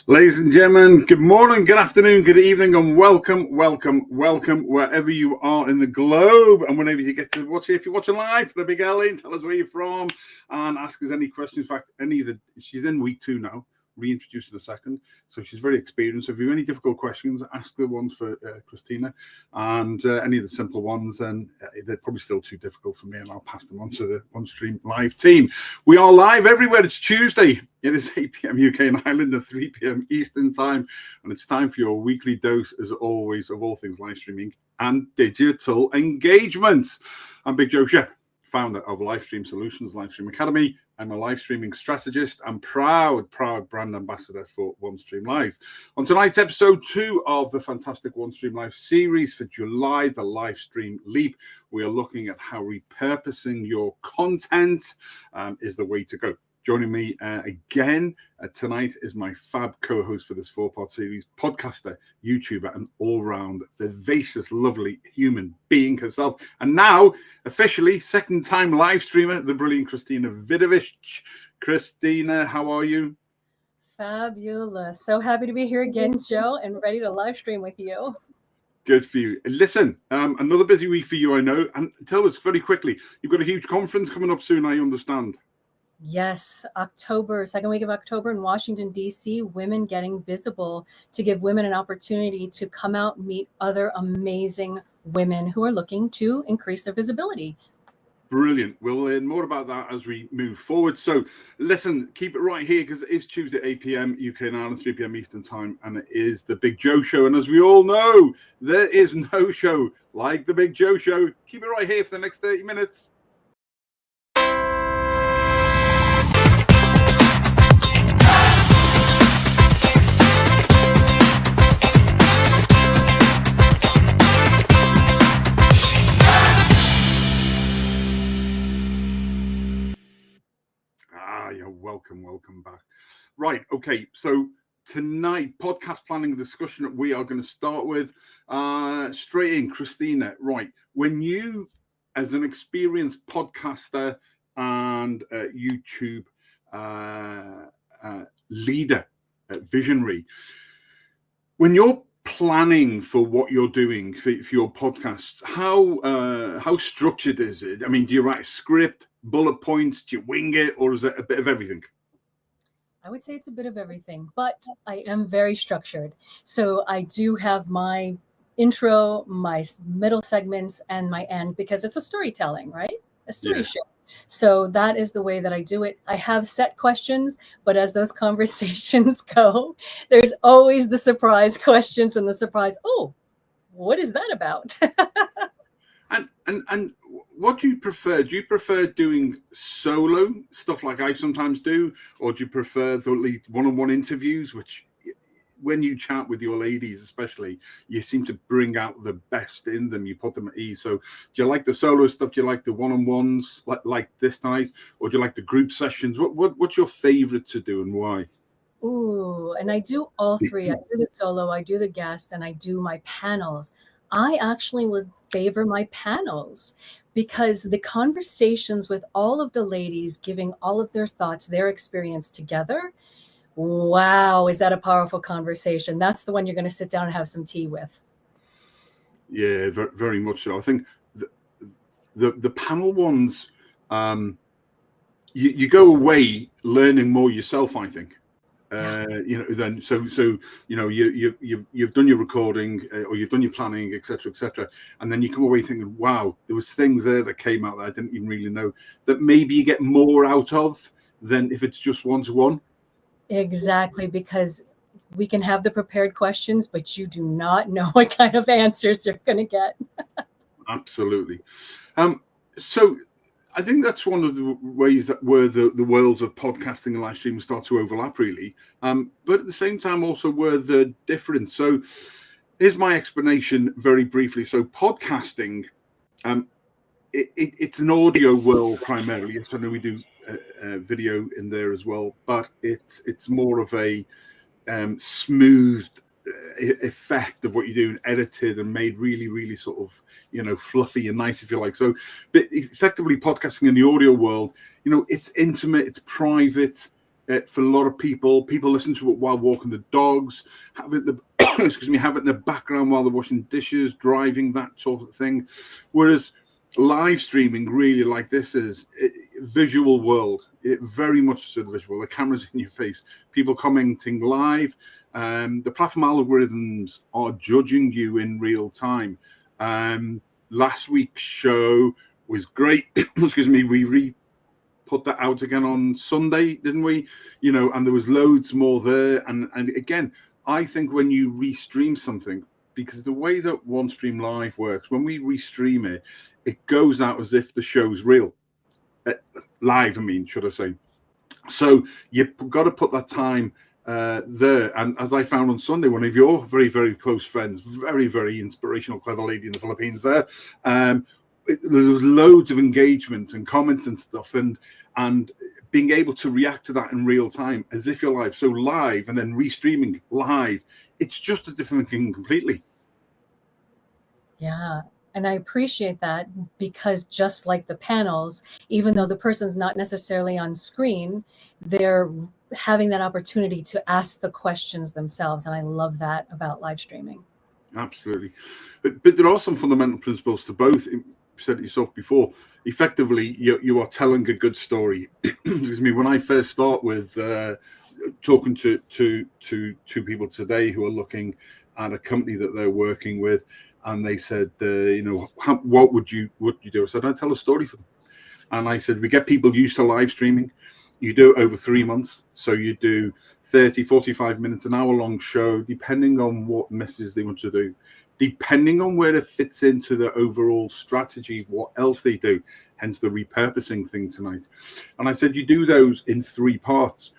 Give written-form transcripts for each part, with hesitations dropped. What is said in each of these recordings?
Ladies and gentlemen, good morning, good afternoon, good evening, and welcome wherever you are in the globe. And whenever you get to watch it, if you're watching live, put a big L in, tell us where you're from, and ask us any questions. In fact, she's in week 2 now, reintroduced in a second, so she's very experienced. So if you have any difficult questions, ask the ones for Christina, and any of the simple ones, then they're probably still too difficult for me, and I'll pass them on to the OneStream Live team. We are live everywhere. It's Tuesday. It is 8 p.m. UK and Ireland and 3 p.m. Eastern time, and it's time for your weekly dose, as always, of all things live streaming and digital engagement. I'm Big Joe Shep, founder of Livestream Solutions, Livestream Academy. I'm a live streaming strategist and proud brand ambassador for OneStream Live. On tonight's episode 2 of the fantastic OneStream Live series for July, the Livestream Leap, we are looking at how repurposing your content is the way to go. Joining me again tonight is my fab co-host for this 4-part series, podcaster, YouTuber, and all-round vivacious, lovely human being herself. And now, officially, second-time live streamer, the brilliant Christina Vidovich. Christina, how are you? Fabulous. So happy to be here again, Joe, and ready to live stream with you. Good for you. Listen, another busy week for you, I know. And tell us very quickly, you've got a huge conference coming up soon, I understand. Yes, second week of October in Washington, D.C., Women Getting Visible, to give women an opportunity to come out and meet other amazing women who are looking to increase their visibility. Brilliant. We'll learn more about that as we move forward. So listen, keep it right here because it is Tuesday, 8 p.m. UK and Ireland, 3 p.m. Eastern time, and it is the Big Joe Show. And as we all know, there is no show like the Big Joe Show. Keep it right here for the next 30 minutes. You're welcome back. Right, okay, so tonight, podcast planning discussion that we are going to start with. Straight in, Christina, right, when you, as an experienced podcaster and YouTube leader, visionary, when you're planning for what you're doing for your podcasts, how structured is it? I mean, do you write a script, bullet points, do you wing it, or is it a bit of everything? I would say it's a bit of everything, but I am very structured. So I do have my intro, my middle segments, and my end, because it's a storytelling, right? A story show. So that is the way that I do it. I have set questions, but as those conversations go, there's always the surprise questions and the surprise, oh, what is that about? And what do you prefer? Do you prefer doing solo stuff like I sometimes do, or do you prefer the one-on-one interviews, which when you chat with your ladies especially, you seem to bring out the best in them, you put them at ease? So do you like the solo stuff? Do you like the one-on-ones like this night, or do you like the group sessions? What's your favorite to do and why? Ooh, and I do all three. I do the solo, I do the guest, and I do my panels. I actually would favor my panels because the conversations with all of the ladies giving all of their thoughts, their experience together, wow, is that a powerful conversation? That's the one you're going to sit down and have some tea with. Yeah, very much so. I think the panel ones, you go away learning more yourself, I think. Then so you've done your recording or you've done your planning, etc., and then you come away thinking, wow, there was things there that came out that I didn't even really know, that maybe you get more out of than if it's just one-to-one. Exactly, because we can have the prepared questions, but you do not know what kind of answers you're going to get. Absolutely. So I think that's one of the ways that where the worlds of podcasting and live streaming start to overlap, really. But at the same time, also where they're different. So here's my explanation very briefly. So podcasting, it's an audio world primarily. Yes, I know we do video in there as well, but it's more of a smooth effect of what you do, and edited and made really, really sort of, fluffy and nice, if you like. So, but effectively podcasting in the audio world, it's intimate, it's private, for a lot of people listen to it while walking the dogs, have it in the excuse me, have it in the background while they're washing dishes, driving, that sort of thing. Whereas live streaming, really, like this, is visual world. It very much so the visual. The camera's in your face. People commenting live. The platform algorithms are judging you in real time. Last week's show was great. Excuse me. We put that out again on Sunday, didn't we? You know, and there was loads more there. And again, I think when you restream something, because the way that OneStream Live works, when we restream it, it goes out as if the show's real. Live, I mean, should I say. So you've got to put that time there. And as I found on Sunday, one of your very, very close friends, very, very inspirational, clever lady in the Philippines there, there was loads of engagement and comments and stuff, and being able to react to that in real time as if you're live. So live and then restreaming live, it's just a different thing completely. Yeah. And I appreciate that, because just like the panels, even though the person's not necessarily on screen, they're having that opportunity to ask the questions themselves. And I love that about live streaming. Absolutely. But there are some fundamental principles to both. You said it yourself before. Effectively, you are telling a good story. Excuse me. When I first start with talking to people today who are looking at a company that they're working with, and they said, you know, what would you do? I said, I'd tell a story for them. And I said, we get people used to live streaming. You do it over 3 months. So you do 30, 45 minutes, an hour-long show, depending on what message they want to do, depending on where it fits into the overall strategy, what else they do, hence the repurposing thing tonight. And I said, you do those in 3 parts.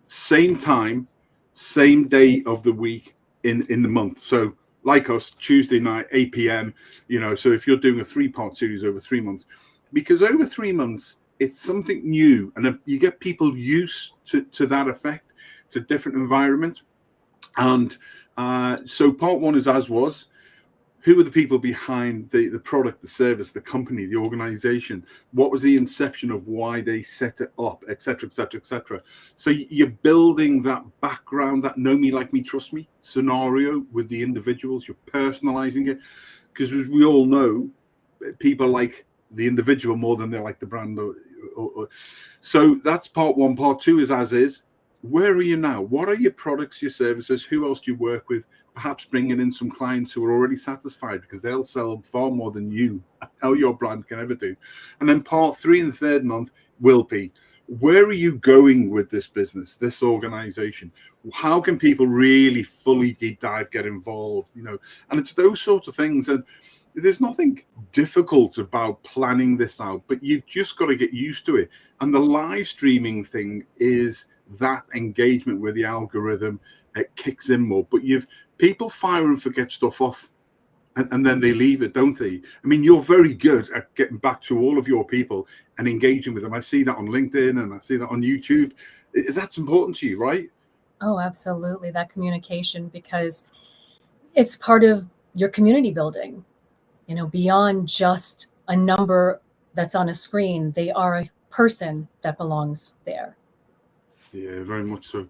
Same time, same day of the week in the month. So like us, Tuesday night, 8 p.m., you know, so if you're doing a 3-part series over 3 months, because over 3 months, it's something new, and you get people used to that effect, to different environments. And so part 1 is as was. Who are the people behind the product, the service, the company, the organization? What was the inception of why they set it up, et cetera, et cetera, et cetera. So you're building that background, that know me, like me, trust me scenario with the individuals. You're personalizing it, because as we all know, people like the individual more than they like the brand. So that's part 1. Part 2 is as is. Where are you now? What are your products, your services? Who else do you work with? Perhaps bringing in some clients who are already satisfied, because they'll sell far more than you, how your brand can ever do. And then part 3 and 3rd month will be, where are you going with this business, this organization? How can people really fully deep dive, get involved? You know, and it's those sorts of things. And there's nothing difficult about planning this out, but you've just got to get used to it. And the live streaming thing is that engagement where the algorithm kicks in more. But you've people fire and forget stuff off, and then they leave it, don't they? I mean, you're very good at getting back to all of your people and engaging with them. I see that on LinkedIn and I see that on YouTube. That's important to you, right? Oh, absolutely. That communication, because it's part of your community building, you know, beyond just a number that's on a screen. They are a person that belongs there. Yeah, very much so.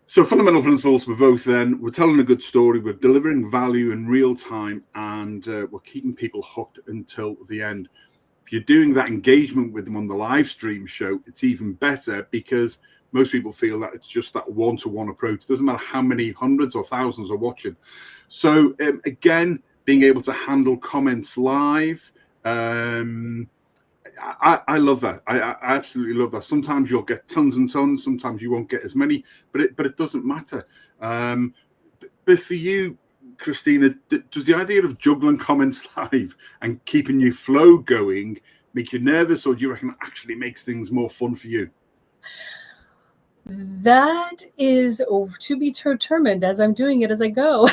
So fundamental principles for both then. We're telling a good story, we're delivering value in real time, and we're keeping people hooked until the end. If you're doing that engagement with them on the live stream show, it's even better, because most people feel that it's just that one-to-one approach. It doesn't matter how many hundreds or thousands are watching. So again, being able to handle comments live, I love that. I absolutely love that. Sometimes you'll get tons and tons. Sometimes you won't get as many, but it doesn't matter. But for you, Christina, does the idea of juggling comments live and keeping your flow going make you nervous, or do you reckon it actually makes things more fun for you? That is to be determined, as I'm doing it as I go.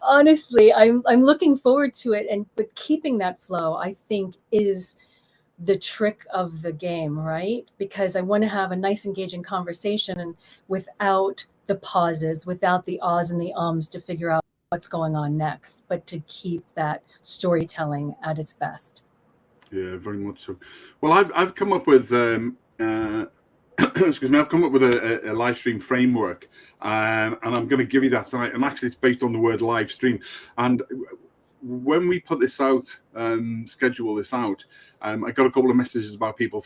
Honestly, I'm looking forward to it, but keeping that flow, I think, is the trick of the game, right? Because I want to have a nice, engaging conversation, and without the pauses, without the ahs and the ums to figure out what's going on next, but to keep that storytelling at its best. Yeah, very much so. Well, I've come up with excuse me, I've come up with a live stream framework, and I'm going to give you that tonight. And actually, it's based on the word live stream. And when we put this out, schedule this out, I got a couple of messages about people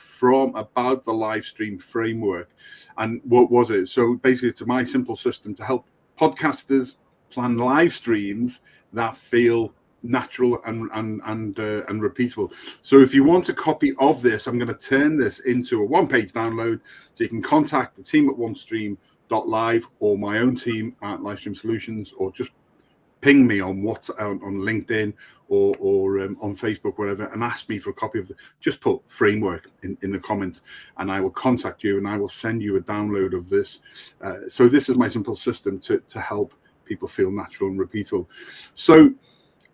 about the live stream framework. And what was it? So basically, it's my simple system to help podcasters plan live streams that feel natural and repeatable. So if you want a copy of this, I'm going to turn this into a one-page download, so you can contact the team at onestream.live or my own team at Livestream Solutions, or just ping me on WhatsApp, on LinkedIn, or on Facebook, whatever, and ask me for a copy of just put framework in the comments, and I will contact you and I will send you a download of this. So this is my simple system to help people feel natural and repeatable. So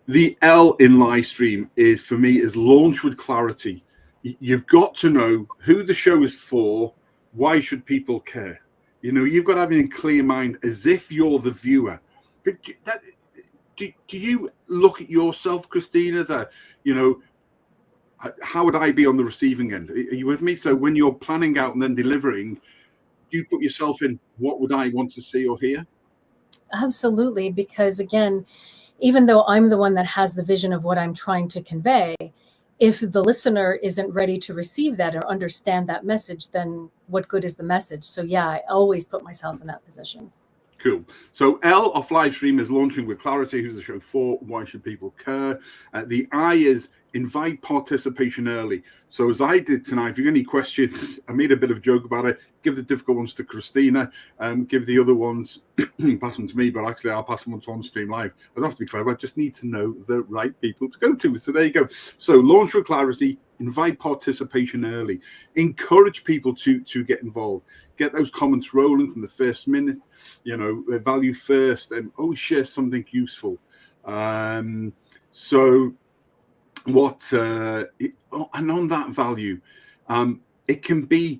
the L in live stream is, for me, is launch with clarity. You've got to know who the show is for. Why should people care? You've got to have it in clear mind, as if you're the viewer. But do you look at yourself, Christina, that, how would I be on the receiving end? Are you with me? So when you're planning out and then delivering, do you put yourself in, what would I want to see or hear? Absolutely, because again, even though I'm the one that has the vision of what I'm trying to convey, if the listener isn't ready to receive that or understand that message, then what good is the message? So yeah, I always put myself in that position. Cool. So L of live stream is launching with clarity. Who's the show for? Why should people care? The I is invite participation early. So as I did tonight, if you have any questions, I made a bit of a joke about it. Give the difficult ones to Christina, give the other ones, pass them to me, but actually I'll pass them on to OnStream Live. I don't have to be clever. I just need to know the right people to go to. So there you go. So launch with clarity, invite participation early, encourage people to get involved, get those comments rolling from the first minute, value first, and always share something useful. So what, and on that value, it can be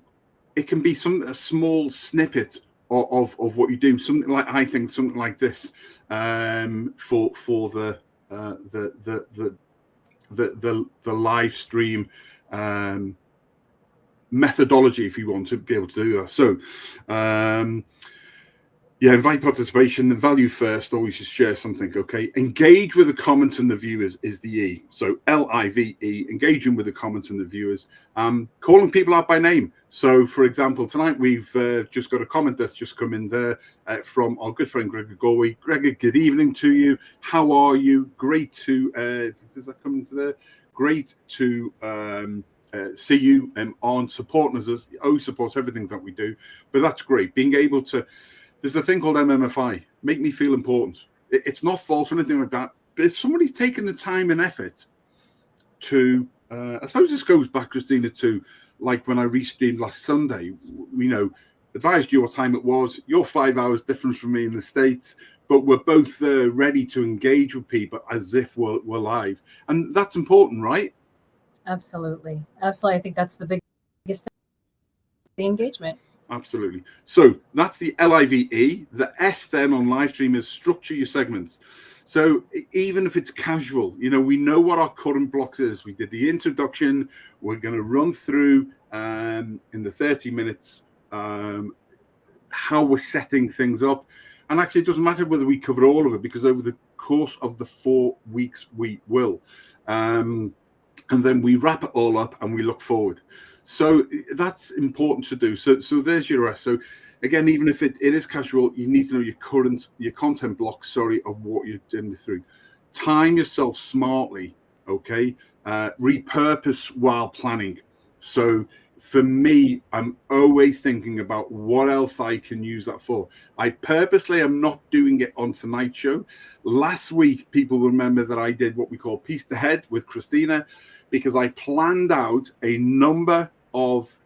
a small snippet of what you do, something like this, for the live stream methodology, if you want to be able to do that. So invite participation, the value first, always just share something. Okay, engage with the comments and the viewers is the E. So LIVE, engaging with the comments and the viewers, calling people out by name. So for example, tonight we've just got a comment that's just come in there from our good friend Gregor Galway. Gregor, good evening to you. How are you? Great to does that come into there? Great to see you on supporting us. Supports everything that we do, but that's great. Being able to, there's a thing called MMFI, make me feel important. It's not false or anything like that, but if somebody's taken the time and effort to, I suppose this goes back, Christina, to like when I restreamed last Sunday, advised you what time it was. You're 5 hours different from me in the States, but we're both ready to engage with people as if we're live. And that's important, right? Absolutely. Absolutely. I think that's the biggest thing, the engagement. Absolutely. So that's the LIVE. The S then on live stream is structure your segments. So even if it's casual, we know what our current blocks is. We did the introduction. We're going to run through in the 30 minutes how we're setting things up. And actually, it doesn't matter whether we cover all of it, because over the course of the 4 weeks, we will. And then we wrap it all up and we look forward. So that's important to do. So there's your rest. So again, even if it is casual, you need to know your content blocks, of what you're doing through. Time yourself smartly, okay? Repurpose while planning. So for me, I'm always thinking about what else I can use that for. I purposely am not doing it on tonight's show. Last week, people remember that I did what we call Piece the Head with Christina, because I planned out a number of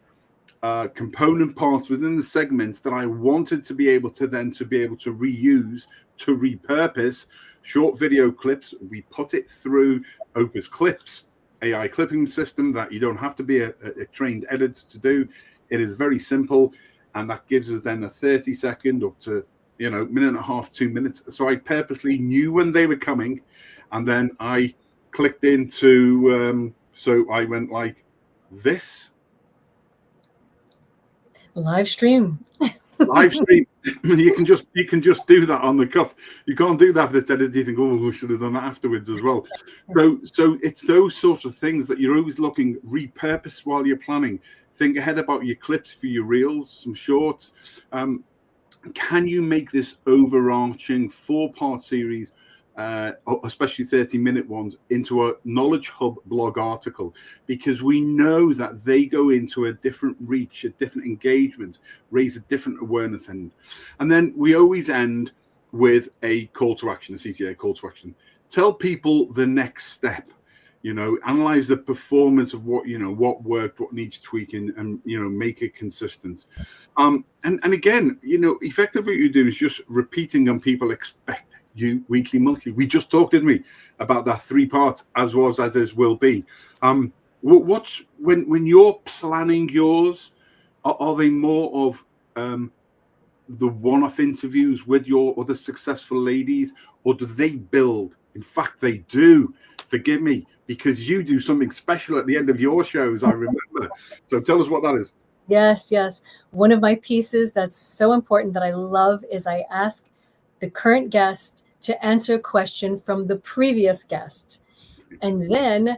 component parts within the segments that I wanted to be able to reuse, to repurpose short video clips. We put it through Opus Clips, AI clipping system that you don't have to be a trained editor to do. It is very simple, and that gives us then a 30-second up to minute and a half, 2 minutes. So I purposely knew when they were coming, and then I clicked into so I went like this. Live stream. Live stream. You can just do that on the cuff. You can't do that if it's edited. You think, oh, we should have done that afterwards as well. So it's those sorts of things that you're always looking, repurpose while you're planning. Think ahead about your clips for your reels, some shorts. Can you make this overarching 4-part series, especially 30-minute ones, into a Knowledge Hub blog article? Because we know that they go into a different reach, a different engagement, raise a different awareness end. And then we always end with a call to action, a CTA call to action. Tell people the next step. Analyze the performance of what worked, what needs tweaking, and make it consistent. And again, effectively what you do is just repeating, and people expect you weekly, monthly. We just talked, didn't we, about that 3 parts, as was, as is, will be. What's when you're planning yours, are they more of the one-off interviews with your other successful ladies, or do they build? In fact, they do. Forgive me, because you do something special at the end of your shows, I remember. So tell us what that is. Yes. One of my pieces that's so important that I love is I ask the current guest to answer a question from the previous guest. And then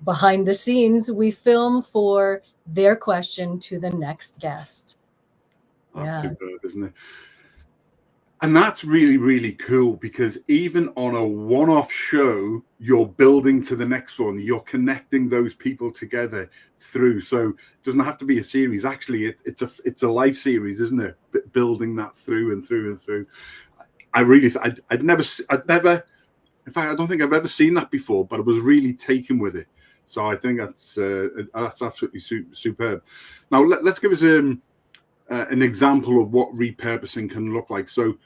behind the scenes, we film for their question to the next guest. That's superb, isn't it? And that's really, really cool, because even on a one-off show, you're building to the next one. You're connecting those people together through. So it doesn't have to be a series. Actually, it's a life series, isn't it? Building that through and through and through. I'd never. In fact, I don't think I've ever seen that before. But I was really taken with it. So I think that's absolutely superb. Now let's give us an example of what repurposing can look like. So,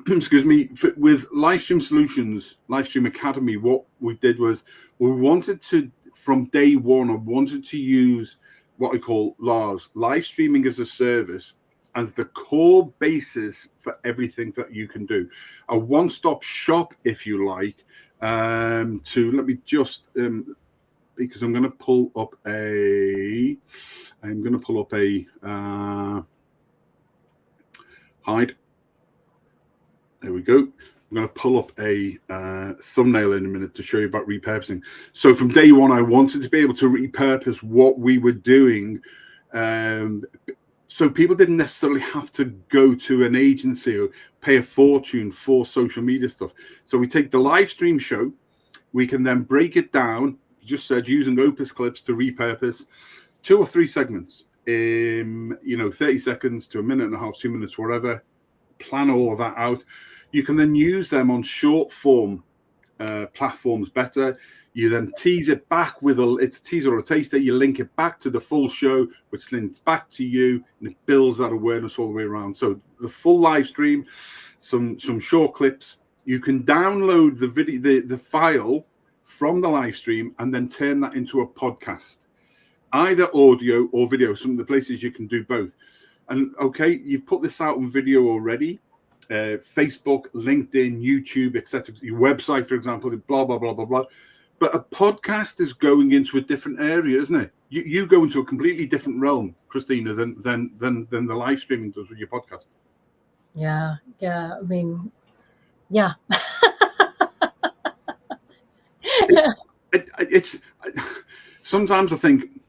excuse me, with Livestream Solutions, Livestream Academy, what we did was we wanted to, from day one, I wanted to use what I call LARS, live streaming as a service, as the core basis for everything that you can do. A one-stop shop, if you like, let me just, because I'm going to pull up hide. There we go. I'm going to pull up a thumbnail in a minute to show you about repurposing. So from day one, I wanted to be able to repurpose what we were doing, so people didn't necessarily have to go to an agency or pay a fortune for social media stuff. So we take the live stream show, we can then break it down, just said, using Opus clips to repurpose 2 or 3 segments in 30 seconds to a minute and a half, 2 minutes, whatever. Plan all of that out. You can then use them on short form platforms better. You then tease it back with it's a teaser or a taster. You link it back to the full show, which links back to you, and it builds that awareness all the way around. So the full live stream, some short clips. You can download the video, the file from the live stream, and then turn that into a podcast, either audio or video. Some of the places you can do both. And okay, you've put this out on video already. Facebook, LinkedIn, YouTube, etc. Your website, for example, blah blah blah blah blah. But a podcast is going into a different area, isn't it? You go into a completely different realm, Christina, than the live streaming does with your podcast. Yeah. I mean, yeah. It's sometimes I think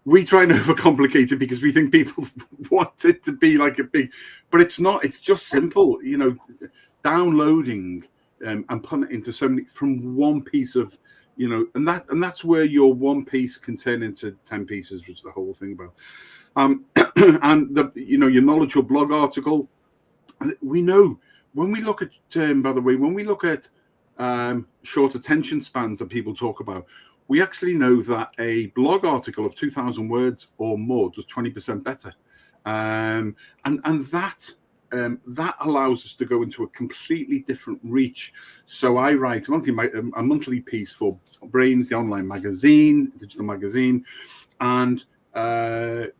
we try and overcomplicate it because we think people want it to be like a big, but it's not. It's just simple, downloading and putting it into so many from one piece of, and that's where your one piece can turn into 10 pieces, which is the whole thing about. And your knowledge or blog article. We know when we look at, by the way, when we look at short attention spans that people talk about, we actually know that a blog article of 2,000 words or more does 20% better, and that allows us to go into a completely different reach. So I write a monthly piece for Brains, the online magazine, digital magazine, and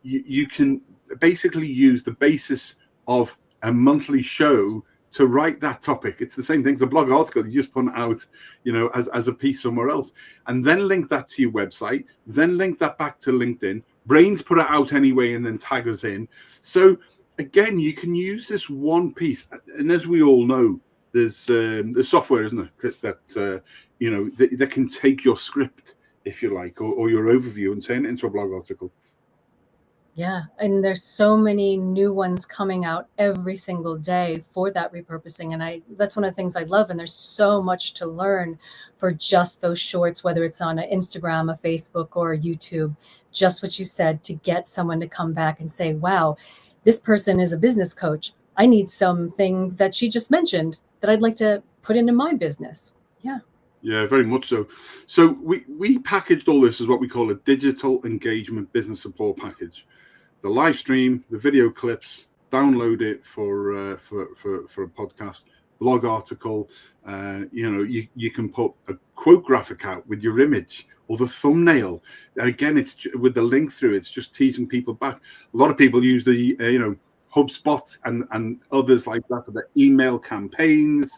you can basically use the basis of a monthly show to write that topic. It's the same thing as a blog article. You just put it out, as a piece somewhere else, and then link that to your website, then link that back to LinkedIn, Brains put it out anyway and then tag us in. So again, you can use this one piece, and as we all know, there's software, isn't there, Chris, that that can take your script, if you like, or your overview and turn it into a blog article. Yeah, and there's so many new ones coming out every single day for that repurposing, and that's one of the things I love. And there's so much to learn for just those shorts, whether it's on an Instagram, a Facebook, or a YouTube. Just what you said, to get someone to come back and say, "Wow, this person is a business coach. I need something that she just mentioned that I'd like to put into my business." Yeah, very much so. So we packaged all this as what we call a digital engagement business support package. The live stream, the video clips, download it for a podcast, blog article. You can put a quote graphic out with your image or the thumbnail. And again, it's with the link through. It's just teasing people back. A lot of people use the HubSpot and others like that for their email campaigns.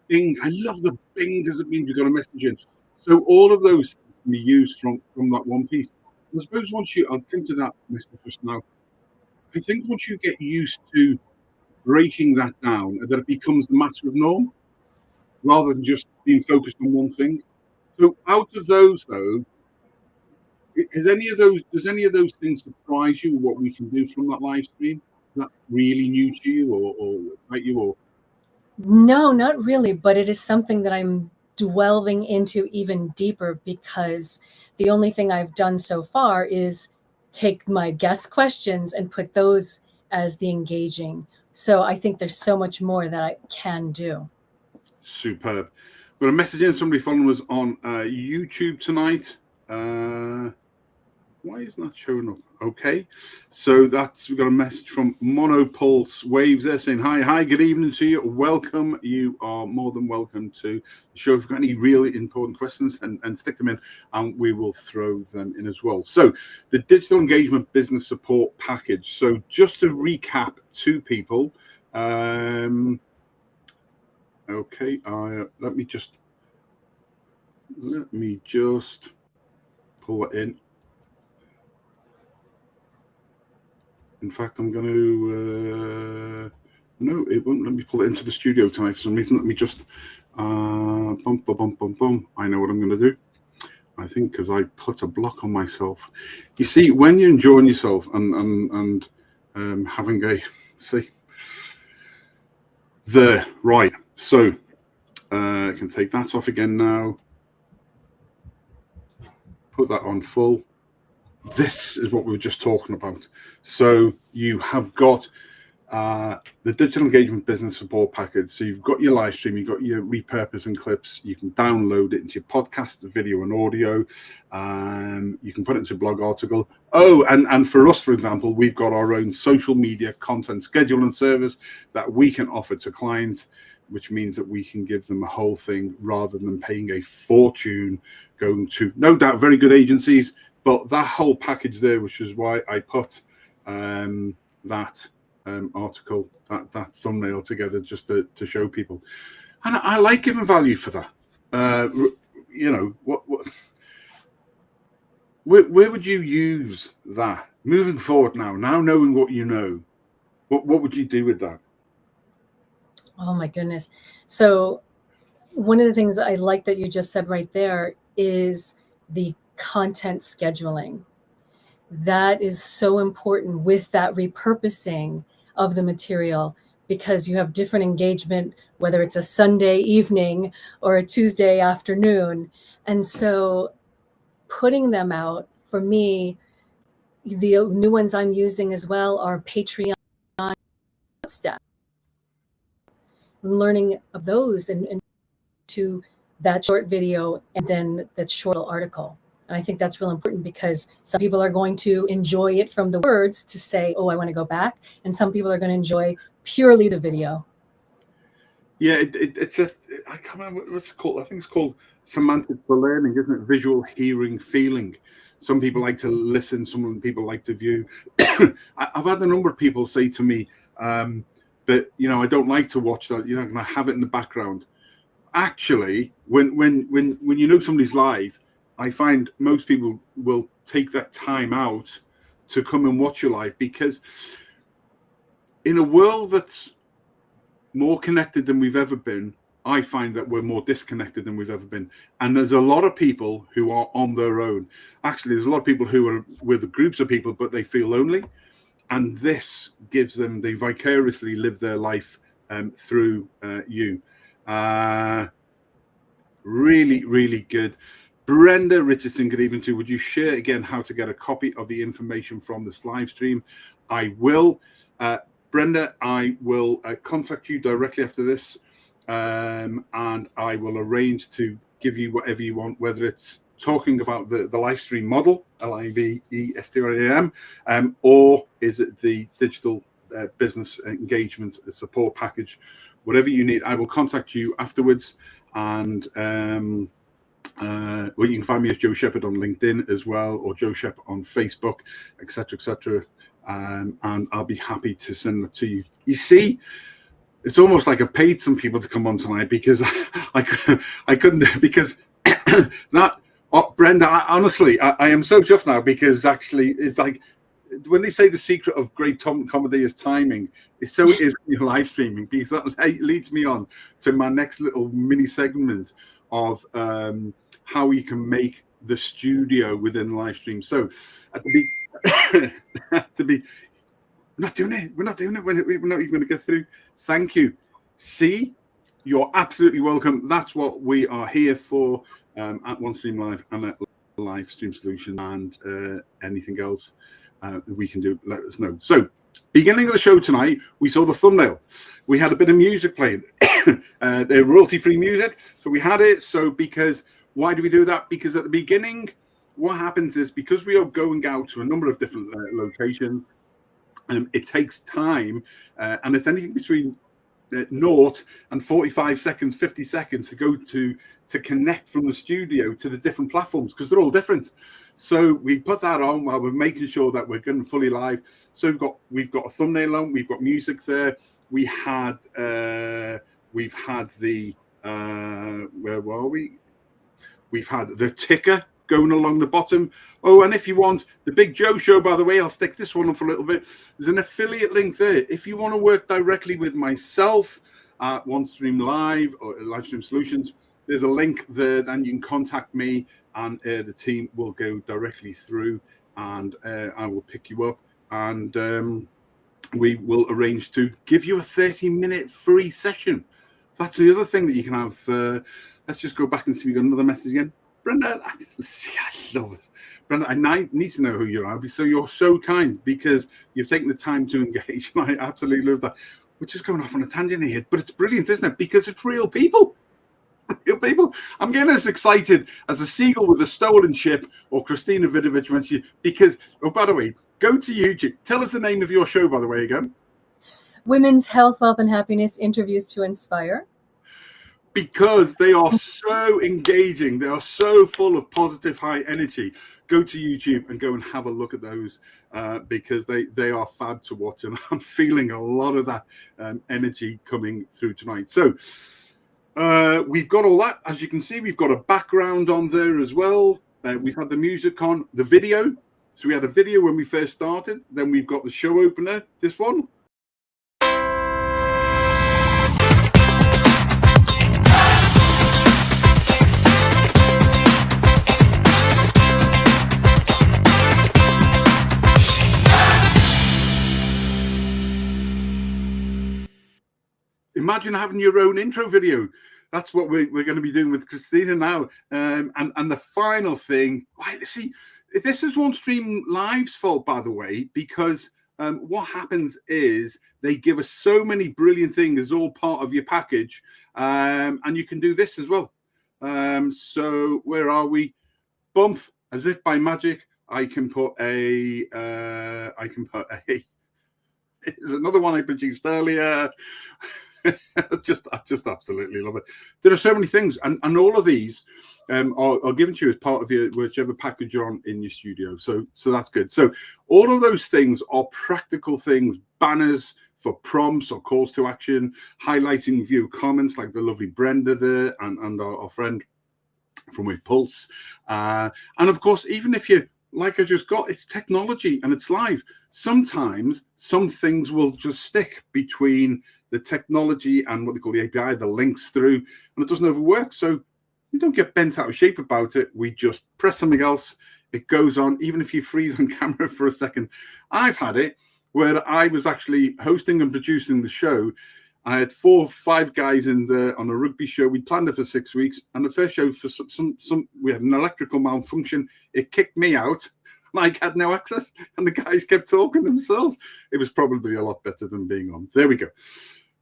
Bing, I love the Bing because it means you've got a message in. So all of those things can be used from that one piece. I suppose I'll come to that message just now. I think once you get used to breaking that down, that it becomes the matter of norm rather than just being focused on one thing. So out of those, though, does any of those things surprise you? What we can do from that live stream? Is that really new to you, or like you, or? No, not really, but it is something that I'm delving into even deeper, because the only thing I've done so far is take my guest questions and put those as the engaging. So I think there's so much more that I can do. Superb. We're going to message in somebody following us on YouTube tonight. Why isn't that showing up? Okay, so we've got a message from Monopulse Waves there saying, hi, good evening to you. Welcome. You are more than welcome to the show. If you've got any really important questions, and stick them in, and we will throw them in as well. So the digital engagement business support package. So just to recap to people, okay, let me just pull it in. In fact, I'm going to, no, it won't let me pull it into the studio tonight for some reason. Let me just, I know what I'm going to do. I think because I put a block on myself. You see, when you're enjoying yourself and having right. So I can take that off again now. Put that on full. This is what we were just talking about. So you have got the digital engagement business support package. So you've got your live stream, you've got your repurposing clips. You can download it into your podcast, video and audio. You can put it into a blog article. Oh, and for us, for example, we've got our own social media content scheduling service that we can offer to clients, which means that we can give them a whole thing rather than paying a fortune going to, no doubt, very good agencies. But that whole package there, which is why I put that article, that thumbnail together just to show people. And I like giving value for that. Where would you use that moving forward now knowing what you know? What would you do with that? Oh my goodness. So one of the things I like that you just said right there is the content scheduling. That is so important with that repurposing of the material, because you have different engagement, whether it's a Sunday evening or a Tuesday afternoon. And so putting them out, for me, the new ones I'm using as well are Patreon steps. Learning of those and to that short video and then that short article. And I think that's real important, because some people are going to enjoy it from the words to say, oh, I want to go back. And some people are going to enjoy purely the video. Yeah, I can't remember what's it called. I think it's called semantic for learning, isn't it? Visual, hearing, feeling. Some people like to listen, some people like to view. I've had a number of people say to me, but I don't like to watch that. Can I have it in the background? Actually, when somebody's live, I find most people will take that time out to come and watch your live, because in a world that's more connected than we've ever been, I find that we're more disconnected than we've ever been. And there's a lot of people who are on their own. Actually, there's a lot of people who are with groups of people, but they feel lonely. And this gives them, they vicariously live their life through you. Really, really good. Brenda Richardson, good evening to you. Would you share again how to get a copy of the information from this live stream? I will. Brenda, I will contact you directly after this, and I will arrange to give you whatever you want, whether it's talking about the live stream model, LIVESTRAM, or is it the digital business engagement support package, whatever you need. I will contact you afterwards, and well, you can find me as Joe Shepherd on LinkedIn as well, or Joe Shepherd on Facebook, etc., etc. And I'll be happy to send that to you. You see, it's almost like I paid some people to come on tonight, because I couldn't, because that. Oh, Brenda, honestly, I am so chuffed now, because actually it's like when they say the secret of great comedy is timing, so it is live streaming, because that leads me on to my next little mini segment of how you can make the studio within live stream. So at the we're not doing it. We're not even going to get through. Thank you. See, you're absolutely welcome. That's what we are here for at OneStream Live and at Livestream Solutions, and anything else that we can do, let us know. So, beginning of the show tonight, we saw the thumbnail. We had a bit of music playing. They're royalty-free music, so we had it. So, because why do we do that? Because at the beginning, what happens is, because we are going out to a number of different locations, it takes time, and it's anything between 0 and 45 seconds, 50 seconds to go to connect from the studio to the different platforms, because they're all different. So we put that on while we're making sure that we're going fully live. So we've got a thumbnail on, we've got music there. We've had the where were we? We've had the ticker going along the bottom. Oh, and if you want the Big Joe Show, by the way, I'll stick this one up for a little bit. There's an affiliate link there. If you want to work directly with myself at OneStream Live or Livestream Solutions, there's a link there, and you can contact me, and the team will go directly through, and I will pick you up, and we will arrange to give you a 30-minute free session. That's the other thing that you can have. Let's just go back and see if we got another message again. Brenda, let's see, I love it. Brenda, I need to know who you are. So you're so kind, because you've taken the time to engage. I absolutely love that. We're just going off on a tangent here, but it's brilliant, isn't it? Because it's real people. Real people. I'm getting as excited as a seagull with a stolen ship, or Christina Vidovich when she, because, oh, by the way, go to YouTube. Tell us the name of your show, by the way, again. Women's Health, Wealth, and Happiness Interviews to Inspire. Because they are so engaging, they are so full of positive, high energy. Go to YouTube and go and have a look at those, because they are fab to watch, and I'm feeling a lot of that energy coming through tonight. So we've got all that. As you can see, we've got a background on there as well. We've had the music on, the video. So we had a video when we first started. Then we've got the show opener, this one. Imagine having your own intro video. That's what we're going to be doing with Christina now. And the final thing, see, this is OneStream Live's fault, by the way, because what happens is they give us so many brilliant things as all part of your package, and you can do this as well. So where are we? Bump, as if by magic, I can put a. Here's another one I produced earlier. I just absolutely love it. There are so many things, and all of these are given to you as part of your whichever package you're on in your studio. So that's good. So all of those things are practical things, banners for prompts or calls to action, highlighting view comments like the lovely Brenda there, and our friend from Wave Pulse. And of course, even if you, like I just got, it's technology and it's live. Sometimes some things will just stick between the technology and what they call the API, the links through, and it doesn't overwork. So we don't get bent out of shape about it. We just press something else. It goes on, even if you freeze on camera for a second. I've had it where I was actually hosting and producing the show. I had 4 or 5 guys on a rugby show. We planned it for 6 weeks, and the first show for we had an electrical malfunction. It kicked me out, and I had no access, and the guys kept talking themselves. It was probably a lot better than being on. There we go.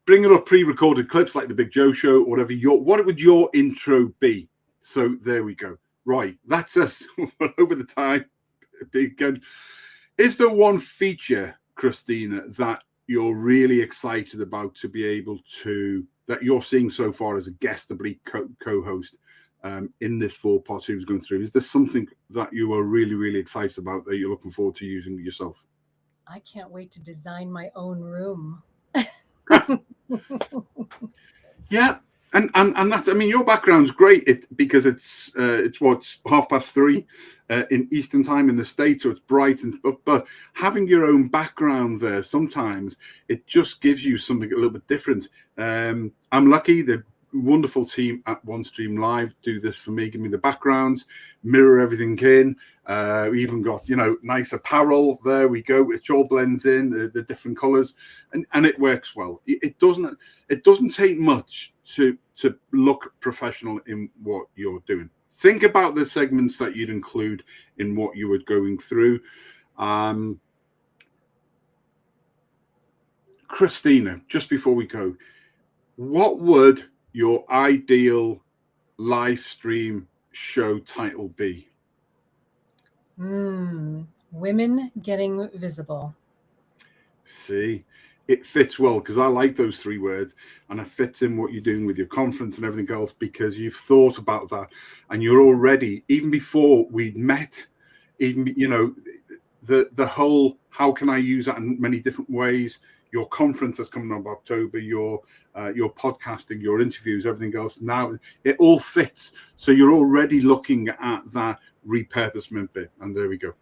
Bringing up pre-recorded clips like the Big Joe Show, or whatever. What would your intro be? So there we go. Right, that's us. We're over the time. Big gun. Is there one feature, Christina, that you're really excited about to be able to, that you're seeing so far as a guest, I believe, co-host in this 4-part series going through? Is there something that you are really, really excited about that you're looking forward to using yourself? I can't wait to design my own room. Yeah. And that's, I mean, your background's great because it's what's 3:30 in Eastern time in the States, so it's bright. But having your own background there, sometimes it just gives you something a little bit different. I'm lucky the wonderful team at OneStream Live do this for me, give me the backgrounds, mirror everything in. We even got, nice apparel. There we go. It all blends in the different colors, and it works well. It doesn't take much to look professional in what you're doing. Think about the segments that you'd include in what you were going through. Christina, just before we go, what would your ideal live stream show title be? Women getting visible. See, it fits well because I like those 3 words, and it fits in what you're doing with your conference and everything else, because you've thought about that and you're already, even before we'd met, even the whole how can I use that in many different ways. Your conference that's coming up October, your podcasting, your interviews, everything else. Now it all fits. So you're already looking at that repurposement bit, and there we go.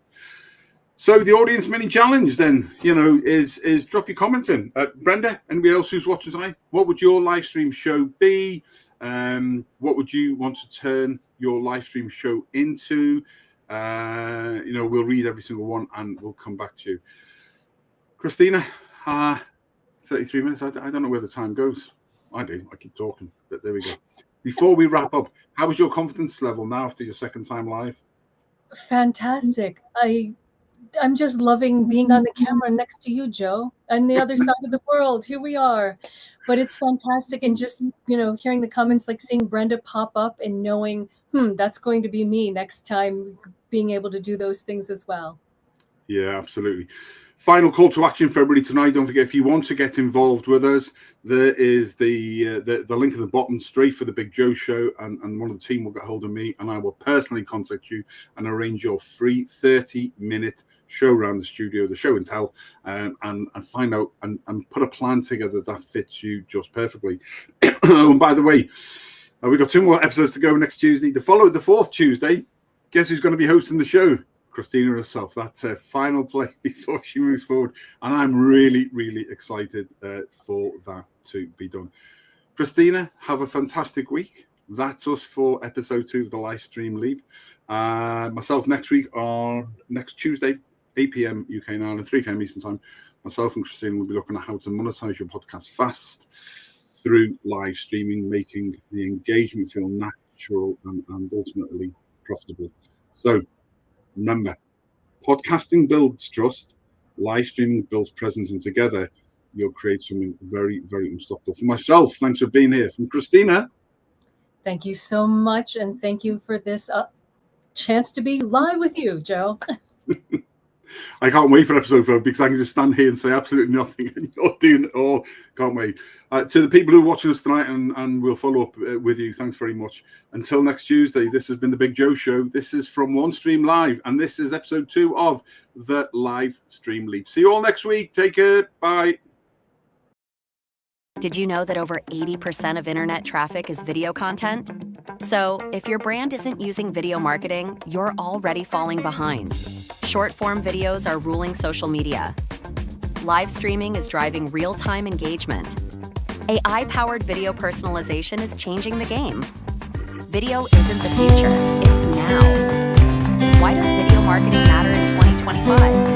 So the audience mini challenge then, is drop your comments in. Brenda, anybody else who's watching tonight, what would your live stream show be? What would you want to turn your live stream show into? We'll read every single one and we'll come back to you. Christina, 33 minutes. I don't know where the time goes. I do. I keep talking, but there we go. Before we wrap up, how is your confidence level now after your second time live? Fantastic. I'm just loving being on the camera next to you, Joe, on the other side of the world. Here we are. But it's fantastic. And just, hearing the comments, like seeing Brenda pop up and knowing, that's going to be me next time, being able to do those things as well. Yeah, absolutely. Final call to action for everybody tonight. Don't forget, if you want to get involved with us, there is the link at the bottom, straight for the Big Joe Show, and one of the team will get hold of me, and I will personally contact you and arrange your free 30-minute show around the studio, the show and tell, and find out and put a plan together that fits you just perfectly. And by the way, we've got 2 more episodes to go next Tuesday. The 4th Tuesday, guess who's going to be hosting the show? Christina herself. That's her final play before she moves forward, and I'm really, really excited for that to be done. Christina, have a fantastic week. That's us for episode 2 of the Livestream Leap. Myself next week on next Tuesday, 8 p.m. UK and Ireland, 3 p.m. Eastern time. Myself and Christina will be looking at how to monetize your podcast fast through live streaming, making the engagement feel natural and ultimately profitable. So remember, podcasting builds trust, live streaming builds presence, and together you'll create something very, very unstoppable. For myself, thanks for being here. From Christina, thank you so much, and thank you for this chance to be live with you, Joe. I can't wait for episode 4 because I can just stand here and say absolutely nothing, and you're doing it all. Can't wait. To the people who are watching us tonight, and we'll follow up with you, thanks very much. Until next Tuesday, this has been the Big Joe Show. This is from OneStream Live, and this is episode 2 of the Livestream Leap. See you all next week. Take care. Bye. Did you know that over 80% of internet traffic is video content? So, if your brand isn't using video marketing, you're already falling behind. Short-form videos are ruling social media. Live streaming is driving real-time engagement. AI-powered video personalization is changing the game. Video isn't the future, it's now. Why does video marketing matter in 2025?